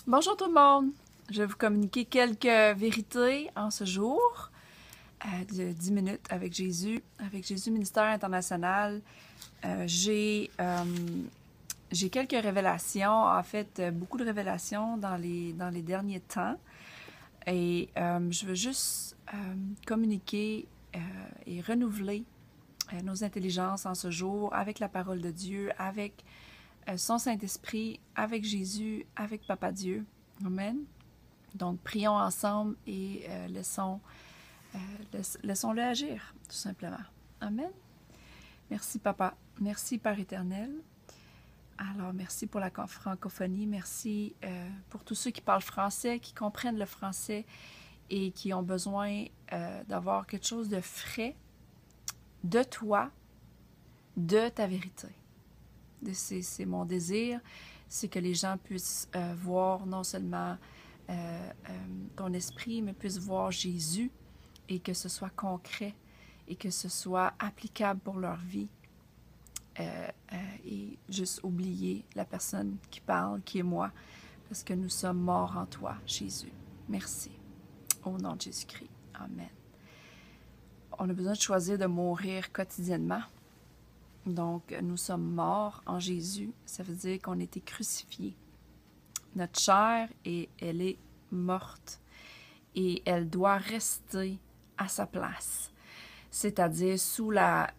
Bonjour tout le monde! Je vais vous communiquer quelques vérités en ce jour de 10 minutes avec Jésus Ministère International. J'ai quelques révélations, en fait beaucoup de révélations dans les derniers temps et je veux juste communiquer et renouveler nos intelligences en ce jour avec la parole de Dieu, avec son Saint-Esprit, avec Jésus, avec Papa Dieu. Amen. Donc, prions ensemble et laissons-le agir, tout simplement. Amen. Merci, Papa. Merci, Père éternel. Alors, merci pour la francophonie. Merci pour tous ceux qui parlent français, qui comprennent le français et qui ont besoin d'avoir quelque chose de frais de toi, de ta vérité. C'est mon désir, c'est que les gens puissent voir non seulement ton esprit, mais puissent voir Jésus et que ce soit concret et que ce soit applicable pour leur vie. Et juste oublier la personne qui parle, qui est moi, parce que nous sommes morts en toi, Jésus. Merci. Au nom de Jésus-Christ. Amen. On a besoin de choisir de mourir quotidiennement. Donc, nous sommes morts en Jésus. Ça veut dire qu'on a été crucifiés. Notre chair, elle est morte. Et elle doit rester à sa place. C'est-à-dire sous la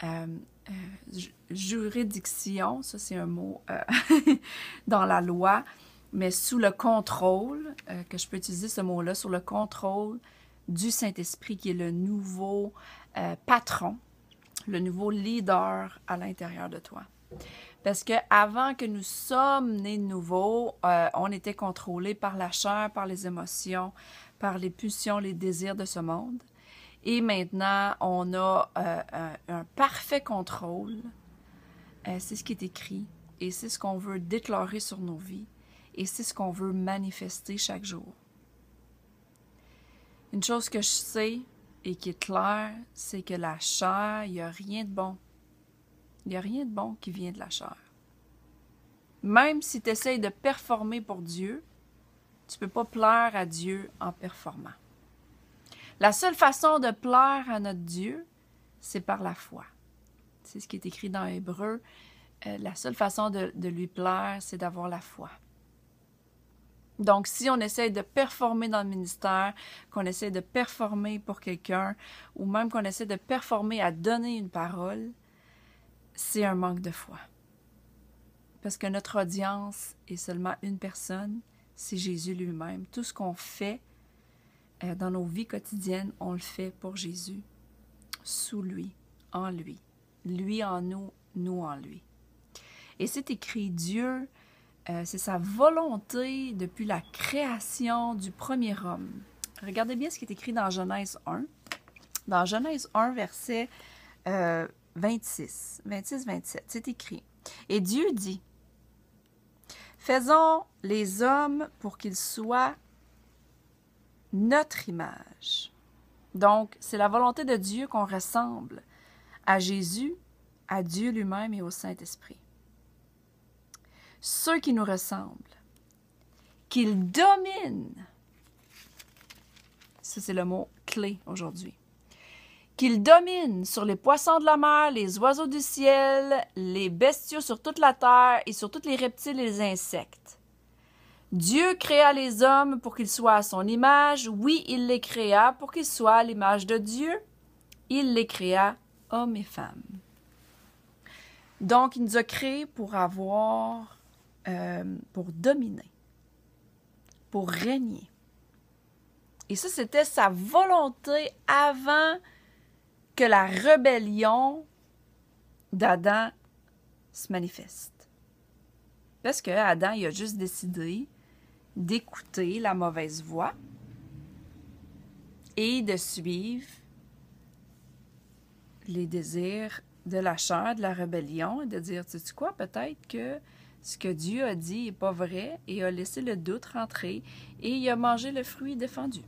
juridiction, ça c'est un mot dans la loi, mais sous le contrôle, que je peux utiliser ce mot-là, sous le contrôle du Saint-Esprit qui est le nouveau patron, le nouveau leader à l'intérieur de toi. Parce que avant que nous sommes nés de nouveau, on était contrôlés par la chair, par les émotions, par les pulsions, les désirs de ce monde. Et maintenant, on a un parfait contrôle. C'est ce qui est écrit. Et c'est ce qu'on veut déclarer sur nos vies. Et c'est ce qu'on veut manifester chaque jour. Une chose que je sais et qui est claire, c'est que la chair, il n'y a rien de bon. Il n'y a rien de bon qui vient de la chair. Même si tu essayes de performer pour Dieu, tu ne peux pas plaire à Dieu en performant. La seule façon de plaire à notre Dieu, c'est par la foi. C'est ce qui est écrit dans Hébreux. La seule façon de lui plaire, c'est d'avoir la foi. Donc, si on essaie de performer dans le ministère, qu'on essaie de performer pour quelqu'un, ou même qu'on essaie de performer à donner une parole, c'est un manque de foi. Parce que notre audience est seulement une personne, c'est Jésus lui-même. Tout ce qu'on fait dans nos vies quotidiennes, on le fait pour Jésus, sous lui, en lui. Lui en nous, nous en lui. Et c'est écrit, Dieu, c'est sa volonté depuis la création du premier homme. Regardez bien ce qui est écrit dans Genèse 1. Dans Genèse 1, verset 26-27, c'est écrit. Et Dieu dit, « Faisons les hommes pour qu'ils soient notre image. » Donc, c'est la volonté de Dieu qu'on ressemble à Jésus, à Dieu lui-même et au Saint-Esprit. Ceux qui nous ressemblent, qu'ils dominent, ça c'est le mot clé aujourd'hui, qu'ils dominent sur les poissons de la mer, les oiseaux du ciel, les bestiaux sur toute la terre et sur tous les reptiles et les insectes. Dieu créa les hommes pour qu'ils soient à son image. Oui, il les créa pour qu'ils soient à l'image de Dieu. Il les créa hommes et femmes. Donc, il nous a créés pour pour dominer, pour régner. Et ça, c'était sa volonté avant que la rébellion d'Adam se manifeste. Parce que Adam, il a juste décidé d'écouter la mauvaise voix et de suivre les désirs de la chair, de la rébellion, et de dire, tu sais quoi, peut-être que ce que Dieu a dit n'est pas vrai, et a laissé le doute rentrer, et il a mangé le fruit défendu.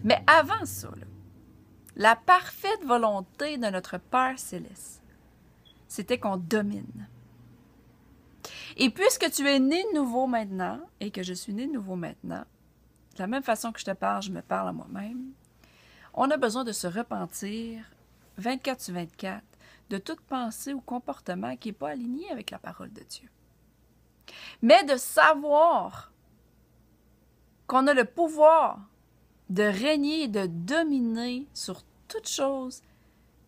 Mais avant ça, là, la parfaite volonté de notre Père céleste, c'était qu'on domine. Et puisque tu es né de nouveau maintenant, et que je suis né de nouveau maintenant, de la même façon que je te parle, je me parle à moi-même, on a besoin de se repentir 24 sur 24 de toute pensée ou comportement qui n'est pas aligné avec la parole de Dieu. Mais de savoir qu'on a le pouvoir de régner et de dominer sur toute chose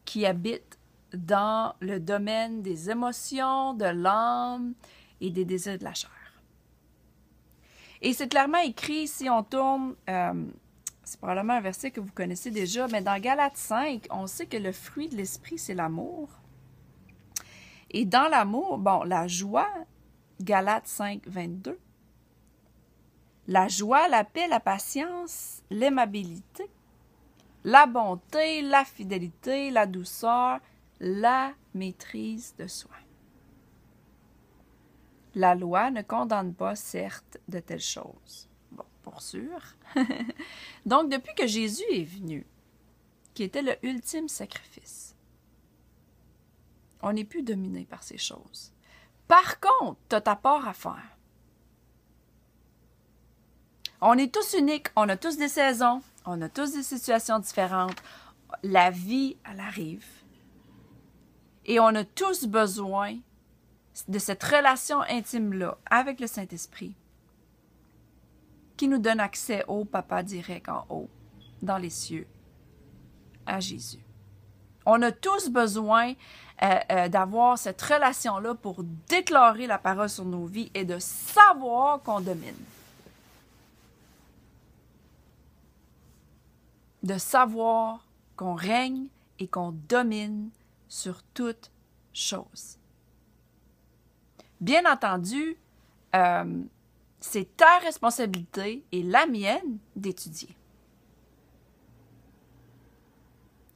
qui habite dans le domaine des émotions, de l'âme et des désirs de la chair. Et c'est clairement écrit, si on tourne, c'est probablement un verset que vous connaissez déjà, mais dans Galates 5, on sait que le fruit de l'esprit, c'est l'amour. Et dans l'amour, bon, la joie, Galates 5, 22, la joie, la paix, la patience, l'aimabilité, la bonté, la fidélité, la douceur, la maîtrise de soi. La loi ne condamne pas, certes, de telles choses. Bon, pour sûr. Donc, depuis que Jésus est venu, qui était le ultime sacrifice, on n'est plus dominé par ces choses. Par contre, tu as ta part à faire. On est tous uniques, on a tous des saisons, on a tous des situations différentes. La vie, elle arrive. Et on a tous besoin de cette relation intime-là avec le Saint-Esprit qui nous donne accès au Papa direct en haut, dans les cieux, à Jésus. On a tous besoin d'avoir cette relation-là pour déclarer la parole sur nos vies et de savoir qu'on domine. De savoir qu'on règne et qu'on domine sur toute chose. Bien entendu, c'est ta responsabilité et la mienne d'étudier.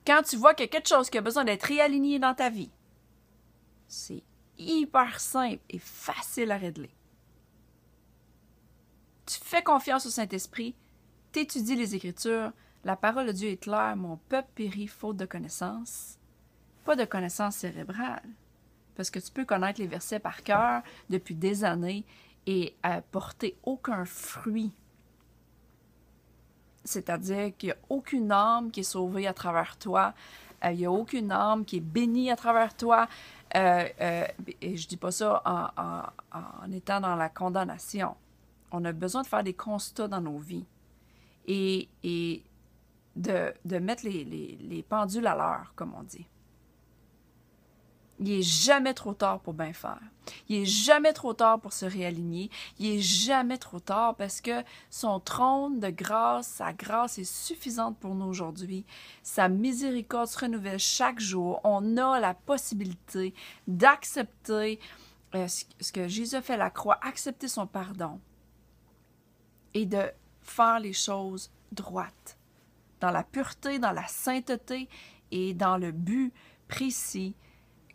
Quand tu vois qu'il y a quelque chose qui a besoin d'être réaligné dans ta vie, c'est hyper simple et facile à régler. Tu fais confiance au Saint-Esprit, tu étudies les Écritures, la parole de Dieu est claire, mon peuple périt faute de connaissance. Pas de connaissance cérébrale, parce que tu peux connaître les versets par cœur depuis des années et porter aucun fruit. C'est-à-dire qu'il n'y a aucune âme qui est sauvée à travers toi, il n'y a aucune âme qui est bénie à travers toi. Et je ne dis pas ça en étant dans la condamnation. On a besoin de faire des constats dans nos vies et de mettre les pendules à l'heure, comme on dit. Il n'est jamais trop tard pour bien faire. Il n'est jamais trop tard pour se réaligner. Il n'est jamais trop tard parce que son trône de grâce, sa grâce est suffisante pour nous aujourd'hui. Sa miséricorde se renouvelle chaque jour. On a la possibilité d'accepter ce que Jésus a fait à la croix, accepter son pardon et de faire les choses droites, dans la pureté, dans la sainteté et dans le but précis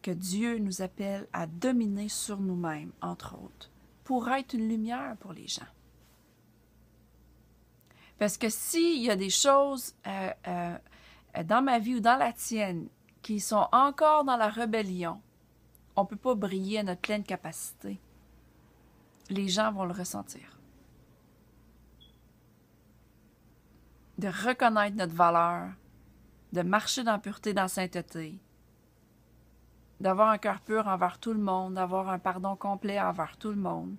que Dieu nous appelle à dominer sur nous-mêmes, entre autres, pour être une lumière pour les gens. Parce que s'il y a des choses dans ma vie ou dans la tienne qui sont encore dans la rébellion, on ne peut pas briller à notre pleine capacité. Les gens vont le ressentir. De reconnaître notre valeur, de marcher dans la pureté, dans la sainteté, d'avoir un cœur pur envers tout le monde, d'avoir un pardon complet envers tout le monde.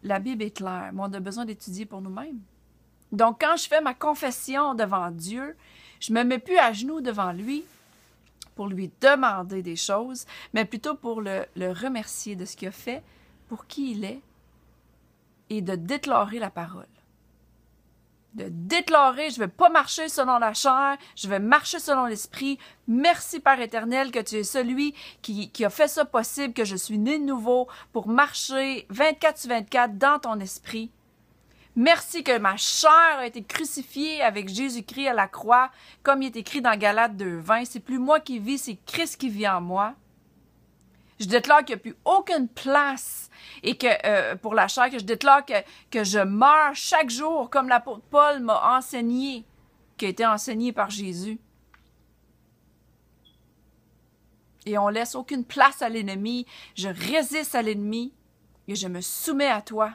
La Bible est claire, mais on a besoin d'étudier pour nous-mêmes. Donc, quand je fais ma confession devant Dieu, je ne me mets plus à genoux devant lui pour lui demander des choses, mais plutôt pour le remercier de ce qu'il a fait, pour qui il est, et de déclarer la parole. De déclarer, je ne vais pas marcher selon la chair, je vais marcher selon l'esprit. Merci, Père éternel, que tu es celui qui a fait ça possible, que je suis né de nouveau pour marcher 24 sur 24 dans ton esprit. Merci que ma chair a été crucifiée avec Jésus-Christ à la croix, comme il est écrit dans Galates 2:20. C'est plus moi qui vis, c'est Christ qui vit en moi. Je déclare qu'il n'y a plus aucune place et que pour la chair, que je déclare que je meurs chaque jour comme l'apôtre Paul m'a enseigné, qui a été enseigné par Jésus. Et on laisse aucune place à l'ennemi. Je résiste à l'ennemi et je me soumets à toi.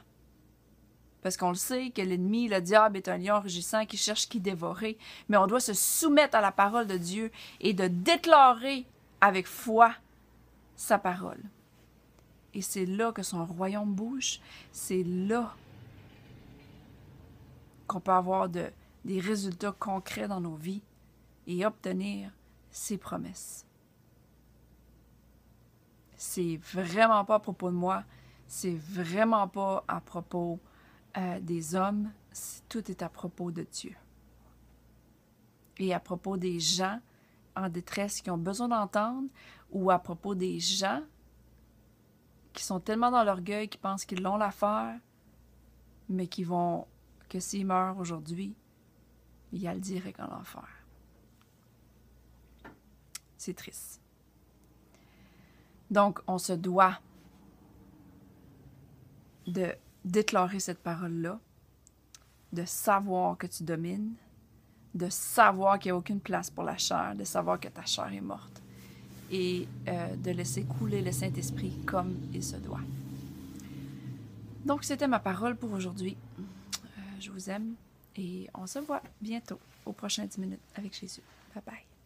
Parce qu'on le sait que l'ennemi, le diable, est un lion rugissant qui cherche qui dévorer. Mais on doit se soumettre à la parole de Dieu et de déclarer avec foi sa parole. Et c'est là que son royaume bouge. C'est là qu'on peut avoir des résultats concrets dans nos vies et obtenir ses promesses. C'est vraiment pas à propos de moi. C'est vraiment pas à propos des hommes. Tout est à propos de Dieu. Et à propos des gens en détresse qui ont besoin d'entendre, ou à propos des gens qui sont tellement dans l'orgueil qu'ils pensent qu'ils l'ont l'affaire, mais que s'ils meurent aujourd'hui, il y a le direct en enfer. C'est triste. Donc, on se doit de déclarer cette parole-là, de savoir que tu domines, de savoir qu'il n'y a aucune place pour la chair, de savoir que ta chair est morte et de laisser couler le Saint-Esprit comme il se doit. Donc, c'était ma parole pour aujourd'hui. Je vous aime et on se voit bientôt au prochain 10 minutes avec Jésus. Bye bye.